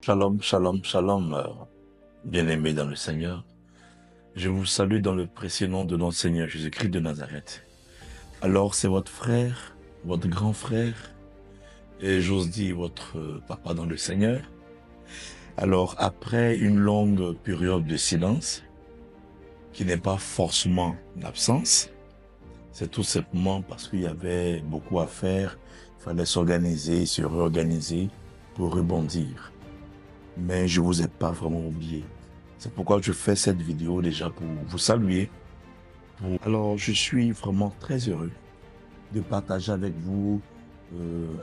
Shalom, shalom, shalom, bien-aimés dans le Seigneur. Je vous salue dans le précieux nom de notre Seigneur Jésus-Christ de Nazareth. Alors, c'est votre frère, votre grand frère, et j'ose dire votre papa dans le Seigneur. Alors, après une longue période de silence, qui n'est pas forcément l'absence, c'est tout simplement parce qu'il y avait beaucoup à faire, il fallait s'organiser, se réorganiser pour rebondir. Mais je ne vous ai pas vraiment oublié. C'est pourquoi je fais cette vidéo déjà pour vous saluer. Alors, je suis vraiment très heureux de partager avec vous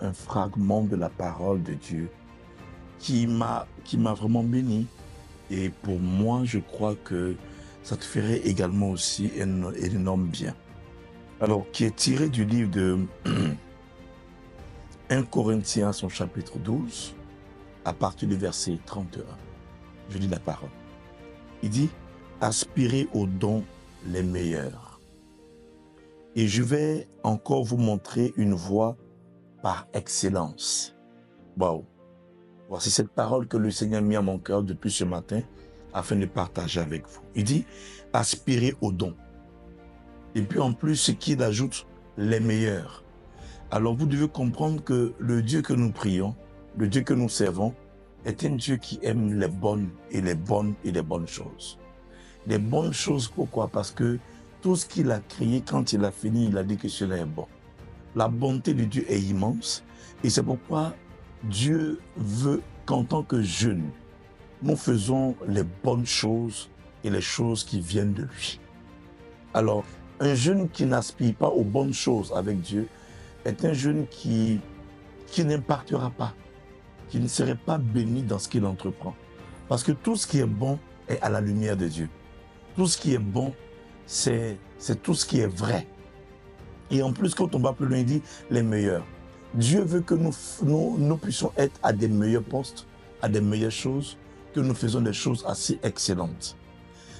un fragment de la parole de Dieu qui m'a vraiment béni. Et pour moi, je crois que ça te ferait également aussi un énorme bien. Alors, qui est tiré du livre de 1 Corinthiens, son chapitre 12, à partir du verset 31. Je lis la parole. Il dit, aspirez aux dons les meilleurs. Et je vais encore vous montrer une voie par excellence. Wow. Voici cette parole que le Seigneur a mis à mon cœur depuis ce matin afin de partager avec vous. Il dit, aspirez aux dons. Et puis en plus, ce qu'il ajoute, les meilleurs. Alors vous devez comprendre que le Dieu que nous prions, le Dieu que nous servons, est un Dieu qui aime les bonnes choses. Les bonnes choses, pourquoi? Parce que tout ce qu'il a créé, quand il a fini, il a dit que cela est bon. La bonté de Dieu est immense et c'est pourquoi Dieu veut qu'en tant que jeunes, nous faisons les bonnes choses et les choses qui viennent de lui. Alors, un jeune qui n'aspire pas aux bonnes choses avec Dieu est un jeune qui n'impactera pas, qui ne serait pas béni dans ce qu'il entreprend. Parce que tout ce qui est bon est à la lumière de Dieu. Tout ce qui est bon, c'est tout ce qui est vrai. Et en plus, quand on va plus loin, il dit les meilleurs. Dieu veut que nous puissions être à des meilleurs postes, à des meilleures choses, que nous faisons des choses assez excellentes.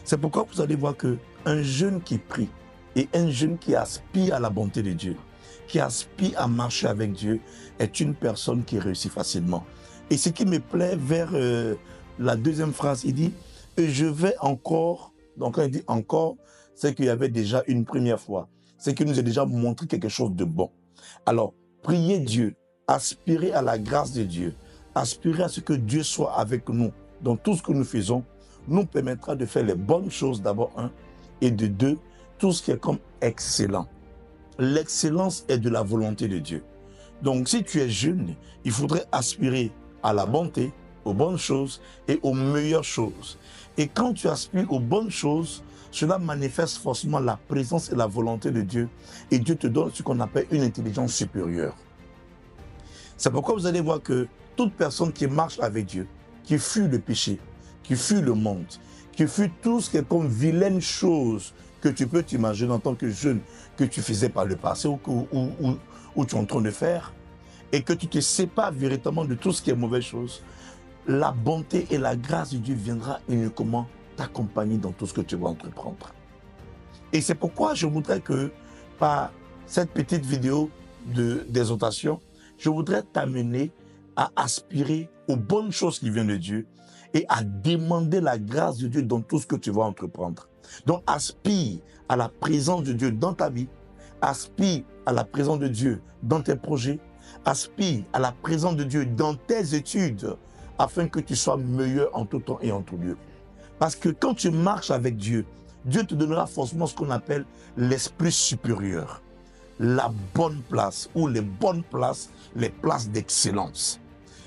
C'est pourquoi vous allez voir qu'un jeune qui prie et un jeune qui aspire à la bonté de Dieu, qui aspire à marcher avec Dieu, est une personne qui réussit facilement. Et ce qui me plaît vers la deuxième phrase, il dit « je vais encore », donc quand il dit « encore », c'est qu'il y avait déjà une première fois. C'est qu'il nous a déjà montré quelque chose de bon. Alors, priez Dieu, aspirez à la grâce de Dieu, aspirez à ce que Dieu soit avec nous dans tout ce que nous faisons, nous permettra de faire les bonnes choses d'abord, un, et de deux, tout ce qui est comme excellent. L'excellence est de la volonté de Dieu. Donc, si tu es jeune, il faudrait aspirer à la bonté, aux bonnes choses et aux meilleures choses. Et quand tu aspires aux bonnes choses, cela manifeste forcément la présence et la volonté de Dieu. Et Dieu te donne ce qu'on appelle une intelligence supérieure. C'est pourquoi vous allez voir que toute personne qui marche avec Dieu, qui fuit le péché, qui fuit le monde, qui fuit tout ce qui est comme vilaine chose que tu peux t'imaginer en tant que jeune, que tu faisais par le passé ou tu es en train de faire, et que tu te sépares véritablement de tout ce qui est mauvaise chose, la bonté et la grâce de Dieu viendra uniquement t'accompagner dans tout ce que tu vas entreprendre. Et c'est pourquoi je voudrais que, par cette petite vidéo d'exhortation, je voudrais t'amener à aspirer aux bonnes choses qui viennent de Dieu et à demander la grâce de Dieu dans tout ce que tu vas entreprendre. Donc, aspire à la présence de Dieu dans ta vie, aspire à la présence de Dieu dans tes projets, aspire à la présence de Dieu dans tes études, afin que tu sois meilleur en tout temps et en tout lieu. Parce que quand tu marches avec Dieu, Dieu te donnera forcément ce qu'on appelle l'esprit supérieur, la bonne place ou les bonnes places, les places d'excellence.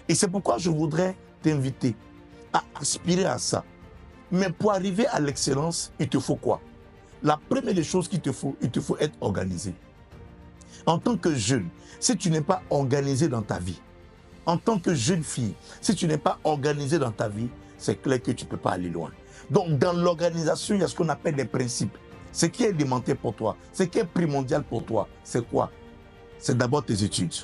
Et c'est pourquoi je voudrais t'inviter à aspirer à ça. Mais pour arriver à l'excellence, il te faut quoi? La première des choses qu'il te faut être organisé. En tant que jeune, si tu n'es pas organisé dans ta vie, en tant que jeune fille, si tu n'es pas organisé dans ta vie, c'est clair que tu ne peux pas aller loin. Donc, dans l'organisation, il y a ce qu'on appelle les principes. Ce qui est élémentaire pour toi, ce qui est primordial pour toi, c'est quoi? C'est d'abord tes études.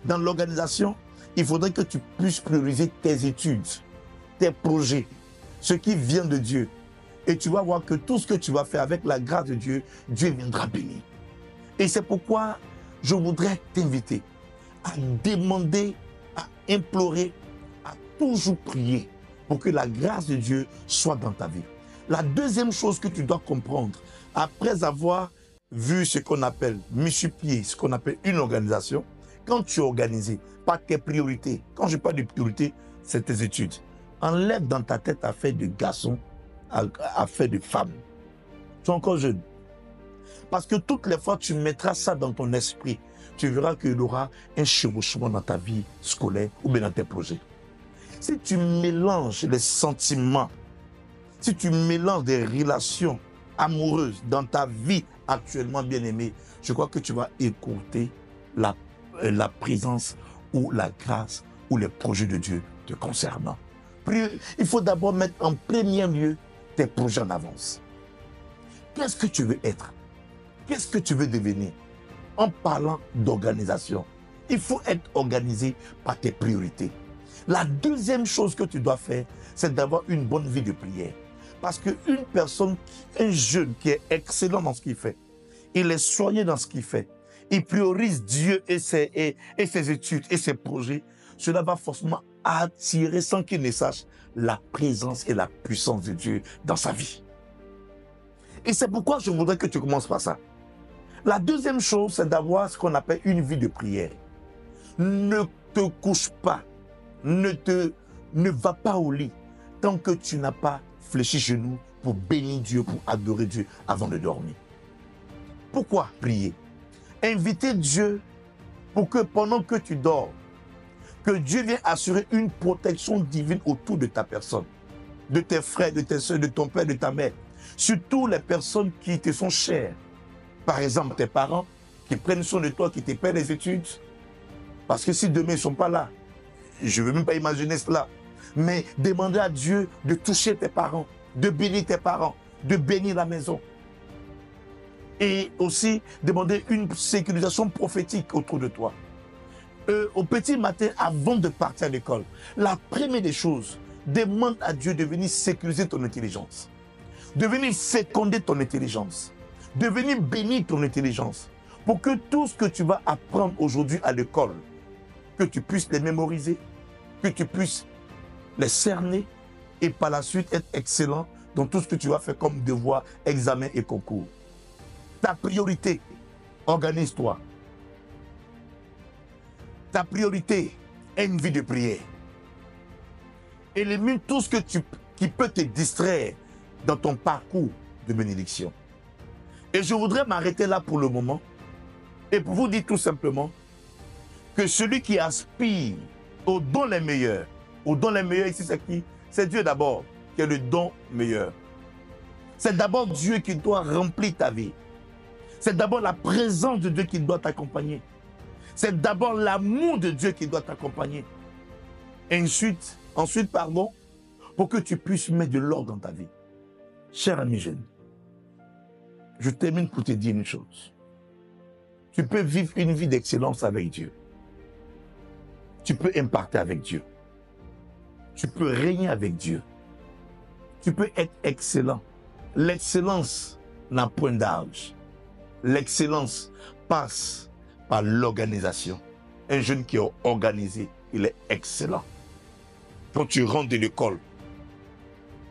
Dans l'organisation, il faudrait que tu puisses prioriser tes études, tes projets, ce qui vient de Dieu. Et tu vas voir que tout ce que tu vas faire avec la grâce de Dieu, Dieu viendra bénir. Et c'est pourquoi je voudrais t'inviter à demander, à implorer, à toujours prier pour que la grâce de Dieu soit dans ta vie. La deuxième chose que tu dois comprendre, après avoir vu ce qu'on appelle, mis sur pied, ce qu'on appelle une organisation, quand tu es organisé par tes priorités, quand je parle de priorités, c'est tes études. Enlève dans ta tête affaire de garçon, affaire de femme. Tu es encore jeune. Parce que toutes les fois que tu mettras ça dans ton esprit, tu verras qu'il y aura un chevauchement dans ta vie scolaire ou bien dans tes projets. Si tu mélanges les sentiments, si tu mélanges des relations amoureuses dans ta vie actuellement bien-aimée, je crois que tu vas écouter la présence ou la grâce ou les projets de Dieu te concernant. Il faut d'abord mettre en premier lieu tes projets en avance. Qu'est-ce que tu veux être? Qu'est-ce que tu veux devenir? En parlant d'organisation, il faut être organisé par tes priorités. La deuxième chose que tu dois faire, c'est d'avoir une bonne vie de prière. Parce qu'une personne, un jeune qui est excellent dans ce qu'il fait, il est soigné dans ce qu'il fait, il priorise Dieu et ses études et ses projets, cela va forcément attirer, sans qu'il ne sache, la présence et la puissance de Dieu dans sa vie. Et c'est pourquoi je voudrais que tu commences par ça. La deuxième chose, c'est d'avoir ce qu'on appelle une vie de prière. Ne te couche pas, ne va pas au lit tant que tu n'as pas fléchi genoux pour bénir Dieu, pour adorer Dieu avant de dormir. Pourquoi prier? Inviter Dieu pour que pendant que tu dors, que Dieu vienne assurer une protection divine autour de ta personne, de tes frères, de tes soeurs, de ton père, de ta mère, surtout les personnes qui te sont chères. Par exemple, tes parents qui prennent soin de toi, qui te paient les études. Parce que si demain ils ne sont pas là, je ne veux même pas imaginer cela. Mais demander à Dieu de toucher tes parents, de bénir tes parents, de bénir la maison. Et aussi demander une sécurisation prophétique autour de toi. Au petit matin, avant de partir à l'école, la première des choses, demande à Dieu de venir sécuriser ton intelligence, de venir féconder ton intelligence, de venir bénir ton intelligence, pour que tout ce que tu vas apprendre aujourd'hui à l'école, que tu puisses les mémoriser, que tu puisses les cerner et par la suite être excellent dans tout ce que tu vas faire comme devoir, examen et concours. Ta priorité, organise-toi. Ta priorité est une vie de prière. Élimine tout ce qui peut te distraire dans ton parcours de bénédiction. Et je voudrais m'arrêter là pour le moment et pour vous dire tout simplement que celui qui aspire aux dons les meilleurs ici c'est qui? C'est Dieu d'abord qui est le don meilleur. C'est d'abord Dieu qui doit remplir ta vie. C'est d'abord la présence de Dieu qui doit t'accompagner. C'est d'abord l'amour de Dieu qui doit t'accompagner. Et ensuite, pour que tu puisses mettre de l'ordre dans ta vie. Cher ami jeune, je termine pour te dire une chose. Tu peux vivre une vie d'excellence avec Dieu. Tu peux impacter avec Dieu. Tu peux régner avec Dieu. Tu peux être excellent. L'excellence n'a point d'âge. L'excellence passe par l'organisation. Un jeune qui est organisé, il est excellent. Quand tu rentres de l'école,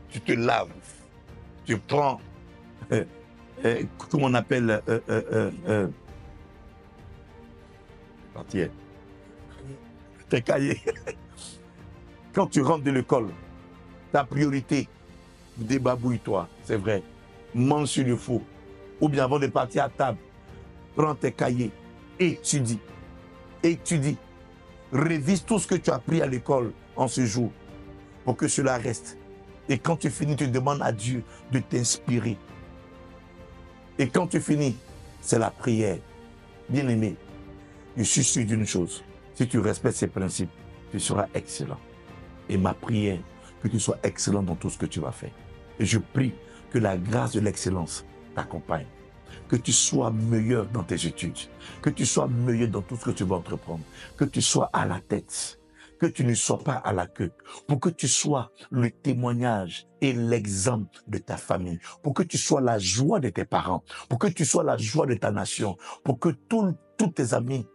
tu te laves, tu prends, comment on appelle, tes cahiers. Quand tu rentres de l'école, ta priorité, débabouille-toi, c'est vrai, mange sur le four, ou bien avant de partir à table, prends tes cahiers, étudie, révise tout ce que tu as appris à l'école en ce jour, pour que cela reste. Et quand tu finis, tu demandes à Dieu de t'inspirer. Et quand tu finis, c'est la prière. Bien-aimé, je suis sûr d'une chose, si tu respectes ces principes, tu seras excellent. Et ma prière, que tu sois excellent dans tout ce que tu vas faire. Et je prie que la grâce de l'excellence t'accompagne. Que tu sois meilleur dans tes études. Que tu sois meilleur dans tout ce que tu vas entreprendre. Que tu sois à la tête. Que tu ne sois pas à la queue. Pour que tu sois le témoignage et l'exemple de ta famille. Pour que tu sois la joie de tes parents. Pour que tu sois la joie de ta nation. Pour que tous tes amis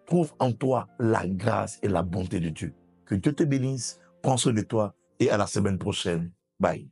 trouvent en toi la grâce et la bonté de Dieu. Que Dieu te bénisse. Prends soin de toi et à la semaine prochaine. Bye.